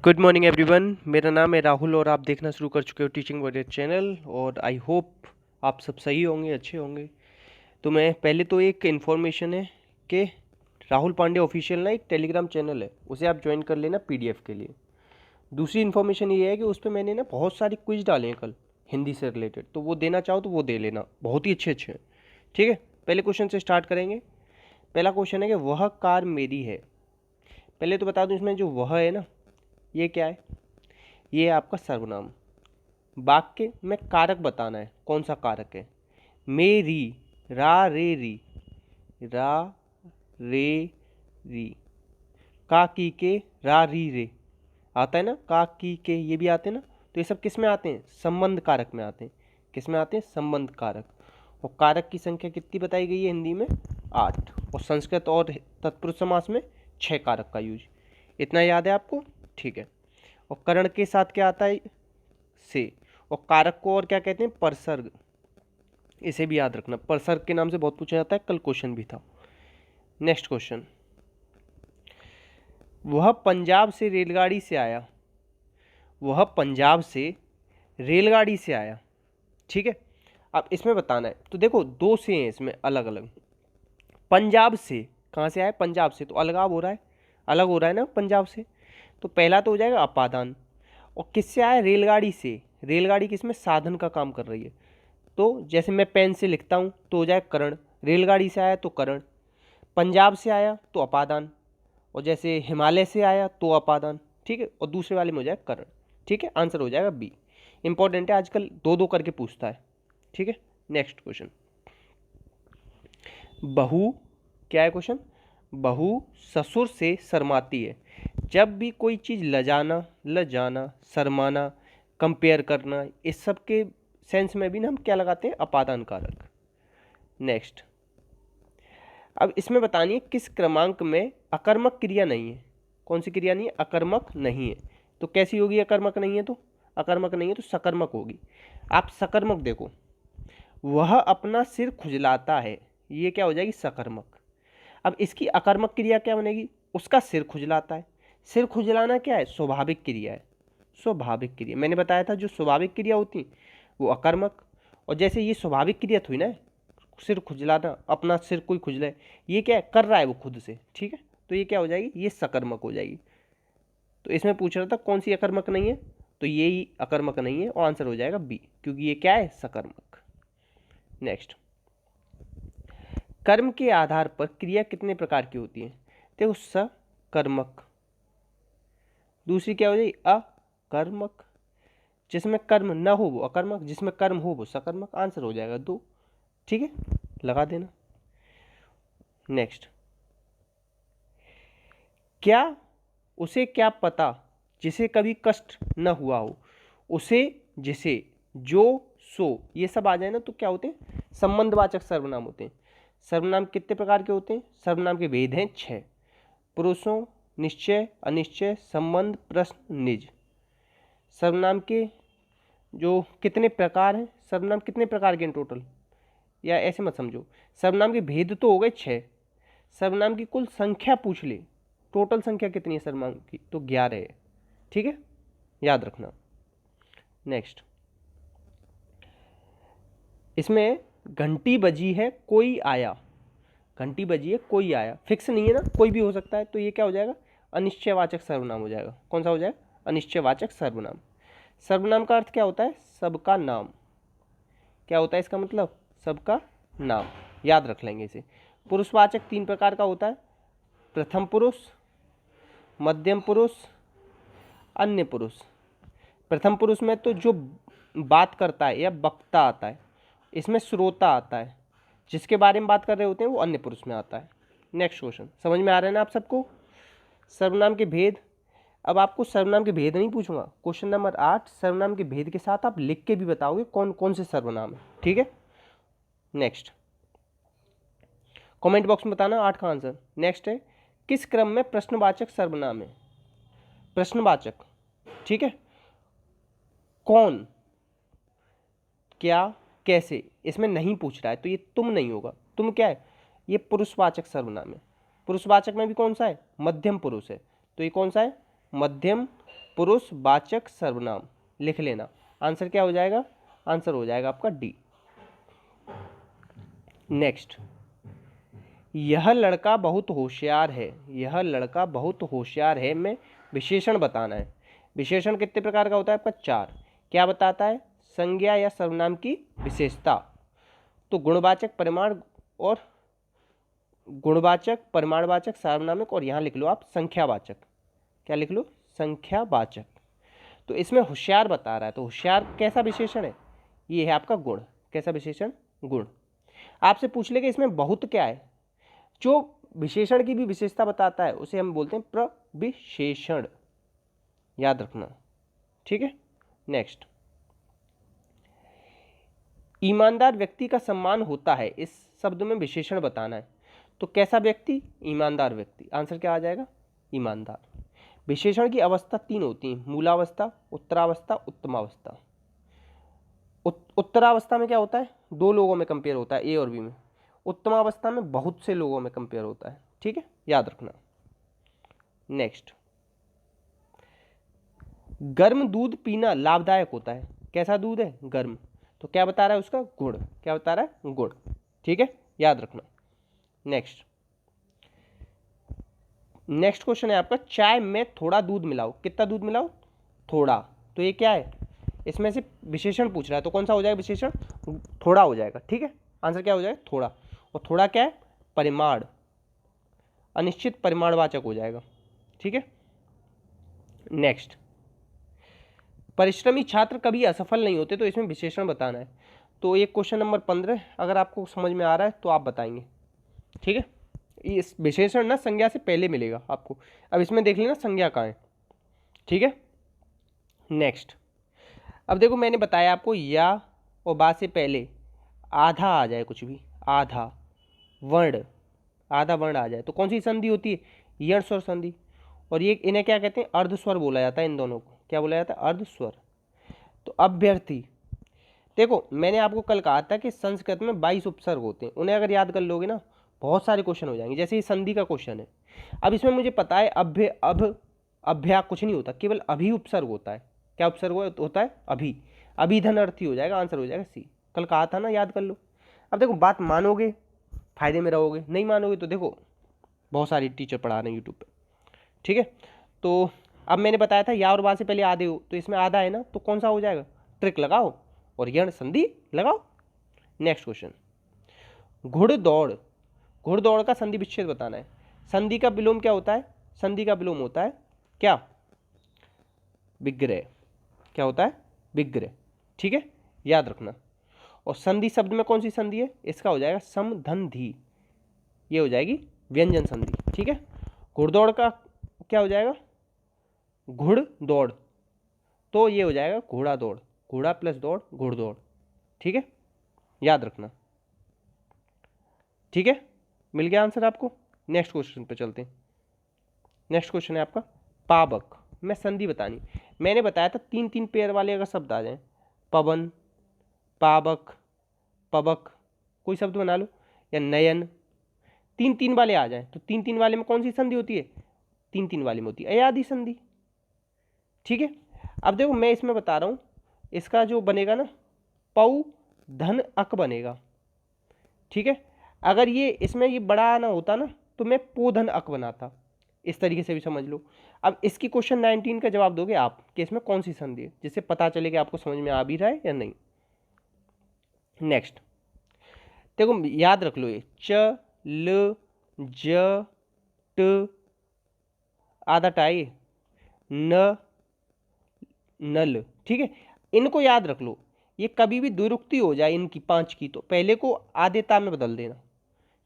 Good morning everyone. मेरा नाम है राहुल और आप देखना शुरू कर चुके हो टीचिंग वॉरियर चैनल। और आई होप आप सब सही होंगे, अच्छे होंगे। तो मैं पहले तो एक इन्फॉर्मेशन है कि राहुल पांडे ऑफिशियल ना एक टेलीग्राम चैनल है, उसे आप ज्वाइन कर लेना पीडीएफ के लिए। दूसरी इन्फॉर्मेशन ये है कि उस पर मैंने ना बहुत सारी क्विज डाले हैं कल हिंदी से रिलेटेड, तो वो देना चाहो तो वो दे लेना, बहुत ही अच्छे अच्छे हैं। ठीक है, पहले क्वेश्चन से स्टार्ट करेंगे। पहला क्वेश्चन है कि वह कार मेरी है। पहले तो बता दूं, इसमें जो वह है ना, ये क्या है? ये है आपका सर्वनाम। वाक्य में कारक बताना है, कौन सा कारक है। मेरी, रा रे री, रा रे री, का की के, रा री रे, आता है ना, का की के, ये भी आते हैं ना। तो ये सब किस में आते हैं? संबंध कारक में आते हैं। किस में आते हैं? संबंध कारक। और कारक की संख्या कितनी बताई गई है हिंदी में? 8। और संस्कृत और तत्पुरुष समास में 6 कारक का यूज। इतना याद है आपको? ठीक है। और करण के साथ क्या आता है? से। और कारक को और क्या कहते हैं? परसर्ग। इसे भी याद रखना, परसर्ग के नाम से बहुत पूछा जाता है, कल क्वेश्चन भी था। नेक्स्ट क्वेश्चन, वह पंजाब से रेलगाड़ी से आया। वह पंजाब से रेलगाड़ी से आया। ठीक है, अब इसमें बताना है। तो देखो, दो से हैं इसमें अलग अलग। पंजाब से कहाँ से आया? पंजाब से, तो अलगाव हो रहा है, अलग हो रहा है ना पंजाब से। तो पहला तो हो जाएगा अपादान। और किससे आया? रेलगाड़ी से। रेलगाड़ी किसमें? साधन का काम कर रही है। तो जैसे मैं पेन से लिखता हूँ तो हो जाए करण, रेलगाड़ी से आया तो करण, पंजाब से आया तो अपादान, और जैसे हिमालय से आया तो अपादान। ठीक है, और दूसरे वाले में हो जाए करण। ठीक है, आंसर हो जाएगा बी। इंपॉर्टेंट है, आजकल दो दो करके पूछता है। ठीक है, नेक्स्ट क्वेश्चन, बहू, क्या है क्वेश्चन? बहू ससुर से शर्माती है। जब भी कोई चीज़ लजाना, लजाना, शर्माना, कंपेयर करना, इस सब के सेंस में भी ना हम क्या लगाते हैं? अपादान कारक। नेक्स्ट, अब इसमें बतानी है किस क्रमांक में अकर्मक क्रिया नहीं है। कौन सी क्रिया नहीं है? अकर्मक नहीं है। तो कैसी होगी अकर्मक नहीं है? तो अकर्मक नहीं है तो सकर्मक होगी। आप सकर्मक देखो, वह अपना सिर खुजलाता है, ये क्या हो जाएगी? सकर्मक। अब इसकी अकर्मक क्रिया क्या बनेगी? उसका सिर खुजलाता है। सिर खुजलाना क्या है? स्वाभाविक क्रिया है। स्वाभाविक क्रिया मैंने बताया था, जो स्वाभाविक क्रिया होती वो अकर्मक। और जैसे ये स्वाभाविक क्रिया थी ना, सिर खुजलाना, अपना सिर कोई खुजले, ये क्या है? कर रहा है वो खुद से। ठीक है, तो ये क्या हो जाएगी? ये सकर्मक हो जाएगी। तो इसमें पूछ रहा था कौन सी अकर्मक नहीं है, तो ये ही अकर्मक नहीं है, और आंसर हो जाएगा बी, क्योंकि ये क्या है? सकर्मक। नेक्स्ट, कर्म के आधार पर क्रिया कितने प्रकार की होती है? देखो, सकर्मक। दूसरी क्या हो जाएगी? अकर्मक। जिसमें कर्म न हो वो अकर्मक, जिसमें कर्म हो वो सकर्मक। आंसर हो जाएगा 2। ठीक है, लगा देना। नेक्स्ट, क्या, उसे क्या पता जिसे कभी कष्ट न हुआ हो। उसे, जिसे, जो, सो, ये सब आ जाए ना तो क्या होते हैं? संबंधवाचक सर्वनाम होते हैं। सर्वनाम कितने प्रकार के होते हैं? सर्वनाम के भेद हैं 6। पुरुषों, निश्चय, अनिश्चय, संबंध, प्रश्न, निज। सर्वनाम के जो कितने प्रकार हैं? सर्वनाम कितने प्रकार के हैं टोटल? या ऐसे मत समझो, सर्वनाम के भेद तो हो गए 6। सर्वनाम की कुल संख्या पूछ ले, टोटल संख्या कितनी है सर्वनाम की? तो 11 है। ठीक है, याद रखना। नेक्स्ट, इसमें घंटी बजी है कोई आया। घंटी बजी है कोई आया, फिक्स नहीं है ना, कोई भी हो सकता है। तो ये क्या हो जाएगा? अनिश्चयवाचक सर्वनाम हो जाएगा। कौन सा हो जाएगा? अनिश्चयवाचक सर्वनाम। सर्वनाम का अर्थ क्या होता है? सबका नाम। क्या होता है इसका मतलब? सबका नाम। याद रख लेंगे इसे। पुरुषवाचक 3 प्रकार का होता है, प्रथम पुरुष, मध्यम पुरुष, अन्य पुरुष। प्रथम पुरुष में तो जो बात करता है या वक्ता आता है, इसमें श्रोता आता है, जिसके बारे में बात कर रहे होते हैं वो अन्य पुरुष में आता है। नेक्स्ट क्वेश्चन, समझ में आ रहा है ना आप सबको? सर्वनाम के भेद। अब आपको सर्वनाम के भेद नहीं पूछूंगा, क्वेश्चन नंबर 8 सर्वनाम के भेद के साथ आप लिख के भी बताओगे कौन कौन से सर्वनाम है। ठीक है, नेक्स्ट, कमेंट बॉक्स में बताना 8 का आंसर। नेक्स्ट है, किस क्रम में प्रश्नवाचक सर्वनाम है? प्रश्नवाचक। ठीक है, कौन, क्या, कैसे, इसमें नहीं पूछ रहा है, तो ये तुम नहीं होगा। तुम क्या है? ये पुरुषवाचक सर्वनाम है। पुरुषवाचक में भी कौन सा है? मध्यम पुरुष है। तो ये कौन सा है? मध्यम पुरुषवाचक सर्वनाम, लिख लेना। आंसर क्या हो जाएगा? आंसर हो जाएगा आपका डी। नेक्स्ट, यह लड़का बहुत होशियार है, यह लड़का बहुत होशियार है में विशेषण बताना है। विशेषण कितने प्रकार का होता है आपका? 4। क्या बताता है? संज्ञा या सर्वनाम की विशेषता। तो गुणवाचक, परिमाण और गुणवाचक, परिमाणवाचक, सार्वनामिक, और यहाँ लिख लो आप संख्यावाचक। क्या लिख लो? संख्यावाचक। तो इसमें होशियार बता रहा है, तो होशियार कैसा विशेषण है? ये है आपका गुण। कैसा विशेषण? गुण। आपसे पूछ लेगा इसमें बहुत क्या है, जो विशेषण की भी विशेषता बताता है उसे हम बोलते हैं प्रविशेषण, याद रखना। ठीक है। नेक्स्ट, ईमानदार व्यक्ति का सम्मान होता है, इस शब्द में विशेषण बताना है। तो कैसा व्यक्ति? ईमानदार व्यक्ति। आंसर क्या आ जाएगा? ईमानदार। विशेषण की अवस्था 3 होती है, मूलावस्था, उत्तरावस्था, उत्तमावस्था। उत्तरावस्था में क्या होता है? 2 लोगों में कंपेयर होता है, ए और बी में। उत्तमावस्था में बहुत से लोगों में कंपेयर होता है। ठीक है, याद रखना। नेक्स्ट, गर्म दूध पीना लाभदायक होता है। कैसा दूध है? गर्म। तो क्या बता रहा है उसका? गुण। क्या बता रहा है? गुण। ठीक है, याद रखना। नेक्स्ट, नेक्स्ट क्वेश्चन है आपका, चाय में थोड़ा दूध मिलाओ। कितना दूध मिलाओ? थोड़ा। तो ये क्या है? इसमें से विशेषण पूछ रहा है, तो कौन सा हो जाएगा विशेषण? थोड़ा हो जाएगा। ठीक है, आंसर क्या हो जाएगा? थोड़ा। और थोड़ा क्या है? परिमाण, अनिश्चित परिमाणवाचक हो जाएगा। ठीक है। नेक्स्ट, परिश्रमी छात्र कभी असफल नहीं होते, तो इसमें विशेषण बताना है। तो ये क्वेश्चन नंबर 15 अगर आपको समझ में आ रहा है तो आप बताएंगे। ठीक है, इस विशेषण ना संज्ञा से पहले मिलेगा आपको। अब इसमें देख लेना संज्ञा कहाँ है। ठीक है। नेक्स्ट, अब देखो मैंने बताया आपको या और बा से पहले आधा आ जाए, कुछ भी आधा वर्ण, आधा वर्ण आ जाए तो कौन सी संधि होती है? यण स्वर संधि। और ये इन्हें क्या कहते हैं? अर्धस्वर बोला जाता है। इन दोनों को क्या बोला जाता है? अर्धस्वर। तो अभ्यर्थी, देखो मैंने आपको कल कहा था कि संस्कृत में 22 उपसर्ग होते हैं, उन्हें अगर याद कर लोगे ना बहुत सारे क्वेश्चन हो जाएंगे। जैसे ये संधि का क्वेश्चन है, अब इसमें मुझे पता है अभ्या कुछ नहीं होता, केवल अभी उपसर्ग होता है। क्या उपसर्ग होता है? अभी। अभिधन अर्थी हो जाएगा, आंसर हो जाएगा सी। कल कहा था ना, याद कर लो। अब देखो बात मानोगे फायदे में रहोगे, नहीं मानोगे तो देखो बहुत सारे टीचर पढ़ा रहे हैं यूट्यूब पे। ठीक है, तो अब मैंने बताया था या और बा से पहले आधे हो, तो इसमें आधा है ना, तो कौन सा हो जाएगा? ट्रिक लगाओ और यण संधि लगाओ। Next question, घुड़दौड़। घुड़दौड़ का संधि विच्छेद बताना है। संधि का विलोम क्या होता है? संधि का विलोम होता है क्या? विग्रह। क्या होता है? विग्रह। ठीक है, याद रखना। और संधि शब्द में कौन सी संधि है? इसका हो जाएगा समधंधी, ये हो जाएगी व्यंजन संधि। ठीक है, घुड़दौड़ का क्या हो जाएगा? घुड़ दौड़, तो ये हो जाएगा घोड़ा दौड़। घोड़ा प्लस दौड़, घुड़दौड़। ठीक है, याद रखना। ठीक है, मिल गया आंसर आपको। नेक्स्ट क्वेश्चन पे चलते हैं। नेक्स्ट क्वेश्चन है आपका, पावक में संधि बतानी। मैंने बताया था 3-3 पेयर वाले अगर शब्द आ जाए, पवन, पावक, पवक, कोई शब्द बना लो, या नयन, 3-3 वाले आ जाए तो 3-3 वाले में कौन सी संधि होती है? 3-3 वाले में होती है अयादि संधि। ठीक है, अब देखो मैं इसमें बता रहा हूँ, इसका जो बनेगा ना पौ धन अक बनेगा। ठीक है, अगर ये इसमें ये बड़ा ना होता ना तो मैं पो धन अक बनाता। इस तरीके से भी समझ लो। अब इसकी क्वेश्चन 19 का जवाब दोगे आप कि इसमें कौन सी संधि है, जिससे पता चले कि आपको समझ में आ भी रहा है या नहीं। नेक्स्ट देखो याद रख लो, ये च ल ज ट आधा टाई न नल। ठीक है, इनको याद रख लो। ये कभी भी द्विरुक्ति हो जाए इनकी 5 की तो पहले को आदेता में बदल देना।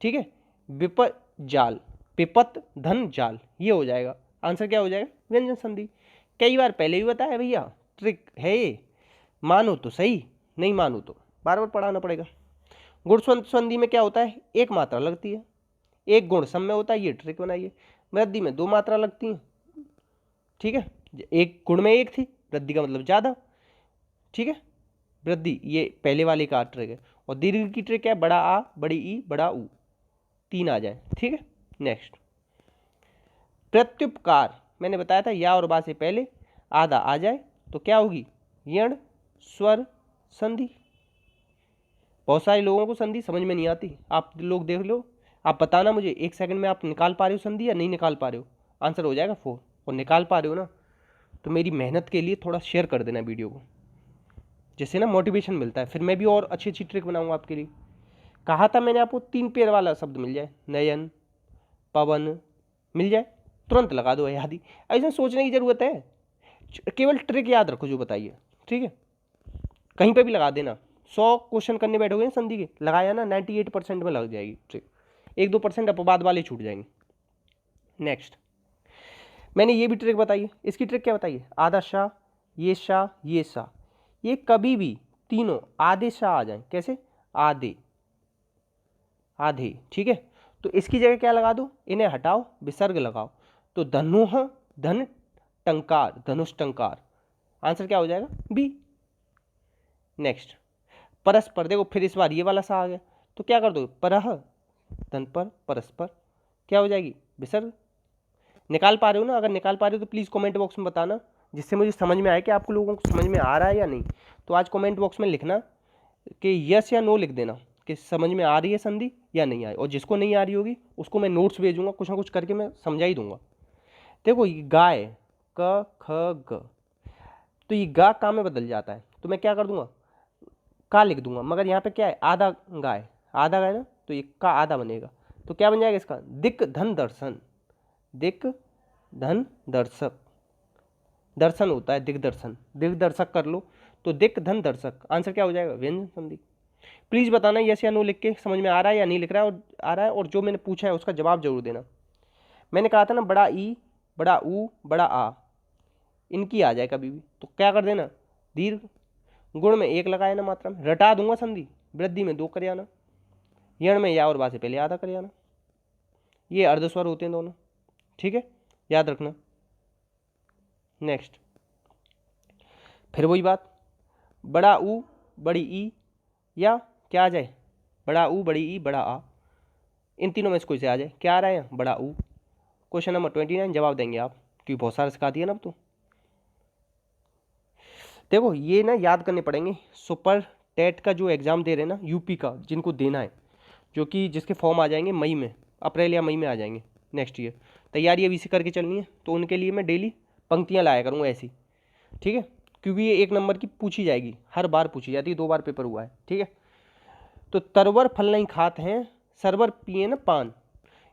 ठीक है, विपत जाल, विपत धन जाल, ये हो जाएगा। आंसर क्या हो जाएगा? व्यंजन संधि। कई बार पहले भी बताया भैया, ट्रिक है ये, मानो तो सही, नहीं मानो तो बार बार पढ़ाना पड़ेगा। गुण संधि में क्या होता है? एक मात्रा लगती है, एक गुण सम में होता है, ये ट्रिक बनाइए। वृद्धि में 2 मात्रा लगती हैं। ठीक है, एक गुण में 1 थी, वृद्धि का मतलब ज़्यादा। ठीक है, वृद्धि ये पहले वाले का ट्रिक है। और दीर्घ की ट्रिक है बड़ा आ, बड़ी ई, बड़ा ऊ, 3 आ जाए। ठीक है, नेक्स्ट प्रत्युपकार। मैंने बताया था या और बा से पहले आधा आ जाए तो क्या होगी, यण स्वर संधि। बहुत सारे लोगों को संधि समझ में नहीं आती, आप लोग देख लो, आप बताना मुझे 1 सेकंड में आप निकाल पा रहे हो संधि या नहीं निकाल पा रहे हो, आंसर हो जाएगा 4। और निकाल पा रहे हो ना तो मेरी मेहनत के लिए थोड़ा शेयर कर देना वीडियो को, जिससे ना मोटिवेशन मिलता है, फिर मैं भी और अच्छी अच्छी ट्रिक बनाऊंगा आपके लिए। कहा था मैंने आपको 3 पैर वाला शब्द मिल जाए, नयन पवन मिल जाए तुरंत लगा दो याद ही, ऐसा सोचने की जरूरत है, केवल ट्रिक याद रखो जो बताइए, ठीक है। कहीं पे भी लगा देना, 100 क्वेश्चन करने बैठोगे ना संधि के, लगाया ना 98% में लग जाएगी ट्रिक, 1-2% अपवाद वाले छूट जाएंगे। नेक्स्ट मैंने ये भी ट्रिक बताई है, इसकी ट्रिक क्या बताइए, आधा शाह, ये शाह, ये शाह, ये कभी भी तीनों आधे शाह आ जाए, कैसे, आधे आधे, ठीक है। तो इसकी जगह क्या लगा दो, इन्हें हटाओ विसर्ग लगाओ, तो धनुह धन टंकार, धनुष टंकार, आंसर क्या हो जाएगा बी। नेक्स्ट परस्पर, देखो फिर इस बार ये वाला सा आ गया, तो क्या कर दो, परह धन पर परस्पर, क्या हो जाएगी विसर्ग। निकाल पा रहे हो ना, अगर निकाल पा रहे हो तो प्लीज़ कमेंट बॉक्स में बताना, जिससे मुझे समझ में आए कि आपको लोगों को समझ में आ रहा है या नहीं। तो आज कमेंट बॉक्स में लिखना कि यस या नो लिख देना कि समझ में आ रही है संधि या नहीं आई, और जिसको नहीं आ रही होगी उसको मैं नोट्स भेजूंगा, कुछ ना कुछ करके मैं समझा ही दूंगा। देखो ये गाय क ख ग, तो ये गा का में बदल जाता है, तो मैं क्या कर दूंगा, का लिख दूंगा, मगर यहाँ पे क्या है, आधा गाय, आधा गाय ना, तो ये का आधा बनेगा, तो क्या बन जाएगा इसका, दिक धन दर्शन, दिक धन दर्शक, दर्शन होता है दिग्दर्शन, दिग्दर्शक कर लो, तो दिक धन दर्शक, आंसर क्या हो जाएगा व्यंजन संधि। प्लीज़ बताना यस या नो लिख के समझ में आ रहा है या नहीं लिख रहा है, और आ रहा है, और जो मैंने पूछा है उसका जवाब जरूर देना। मैंने कहा था ना बड़ा ई बड़ा ऊ बड़ा आ, इनकी आ जाए कभी भी तो क्या कर देना, दीर्घ, गुण में 1 लगाए ना, मात्रा में रटा दूंगा संधि, वृद्धि में 2 कर आना, यण में या और बा से पहले आधा कर आना, ये अर्धस्वर होते हैं दोनों, ठीक है, याद रखना। नेक्स्ट फिर वही बात, बड़ा ऊ बड़ी ई, या क्या आ जाए, बड़ा ऊ बड़ी ई बड़ा आ, इन तीनों में से कोई से आ जाए, क्या आ रहा है बड़ा ऊ। क्वेश्चन नंबर 29 जवाब देंगे आप, क्योंकि बहुत सारा सिखा दिया ना अब तो। देखो ये ना याद करने पड़ेंगे, सुपर टेट का जो एग्ज़ाम दे रहे हैं ना यूपी का, जिनको देना है, जो कि जिसके फॉर्म आ जाएंगे मई में, अप्रैल या मई में आ जाएंगे नेक्स्ट ईयर, तैयारी अभी से करके चलनी है, तो उनके लिए मैं डेली पंक्तियाँ लाया करूँगा ऐसी, ठीक है, क्योंकि ये 1 नंबर की पूछी जाएगी, हर बार पूछी जाती है, 2 बार पेपर हुआ है, ठीक है। तो तरवर फल नहीं खात हैं, सरवर पिए न पान,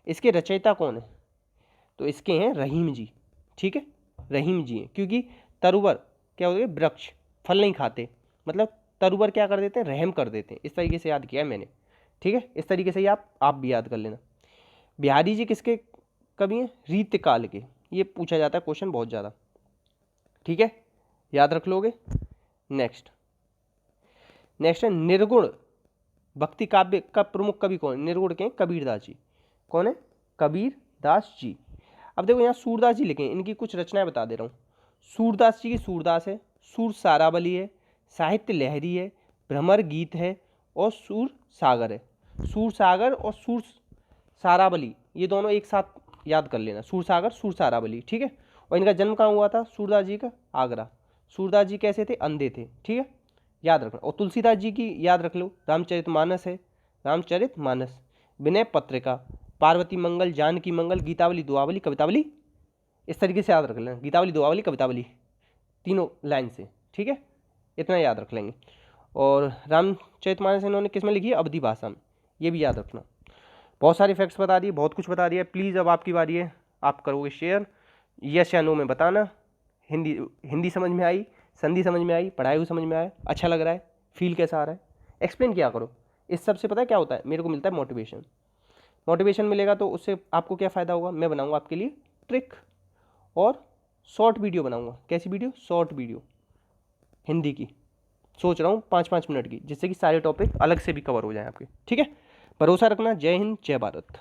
इसके रचयिता कौन है, तो इसके हैं रहीम जी, ठीक है, रहीम जी हैं, क्योंकि तरवर क्या होता है वृक्ष, फल नहीं खाते, मतलब तरवर क्या कर देते हैं, रहम कर देते हैं, इस तरीके से याद किया है मैंने, ठीक है, इस तरीके से आप भी याद कर लेना। बिहारी जी किसके कवि हैं, रीतकाल के, ये पूछा जाता है क्वेश्चन बहुत ज़्यादा, ठीक है, याद रख लोगे। नेक्स्ट है निर्गुण भक्ति काव्य का प्रमुख कवि कौन है, निर्गुण के कबीरदास जी, कौन है, कबीरदास जी। अब देखो यहाँ सूरदास जी लिखे हैं, इनकी कुछ रचनाएं बता दे रहा हूँ। सूरदास जी की सूरदास है, सूर सारावली है, साहित्य लहरी है, भ्रमर गीत है, और सूर सागर है। सूर सागर और सूर सारावली ये दोनों एक साथ याद कर लेना, सूर सागर सूर सारावली, ठीक है। और इनका जन्म कहाँ हुआ था, सूरदास जी का आगरा। सूरदास जी कैसे थे, अंधे थे, ठीक है, याद रखना। और तुलसीदास जी की याद रख लो, रामचरितमानस है, रामचरितमानस, विनय पत्रिका, पार्वती मंगल, जानकी मंगल, गीतावली, दुआवली, कवितावली, इस तरीके से याद रख लेना, गीतावली, दुआवली, कवितावली, तीनों लाइन से, ठीक है, इतना याद रख लेंगे। और रामचरितमानस इन्होंने किस में लिखी है, अवधी भाषा में, ये भी याद रखना। बहुत सारे फैक्ट्स बता दिए, बहुत कुछ बता दिया, प्लीज़ अब आपकी बारी है, आप करोगे शेयर, यस या नो में बताना। हिंदी समझ में आई, संधि समझ में आई, पढ़ाई हुई समझ में आया, अच्छा लग रहा है, फील कैसा आ रहा है, एक्सप्लेन किया करो। इस सब से पता है क्या होता है, मेरे को मिलता है मोटिवेशन, मोटिवेशन मिलेगा तो उससे आपको क्या फ़ायदा होगा, मैं बनाऊंगा आपके लिए ट्रिक और शॉर्ट वीडियो बनाऊंगा। कैसी वीडियो, शॉर्ट वीडियो हिंदी की, सोच रहा हूँ 5-5 मिनट की, जिससे कि सारे टॉपिक अलग से भी कवर हो जाएं आपके, ठीक है। भरोसा रखना, जय हिंद जय भारत।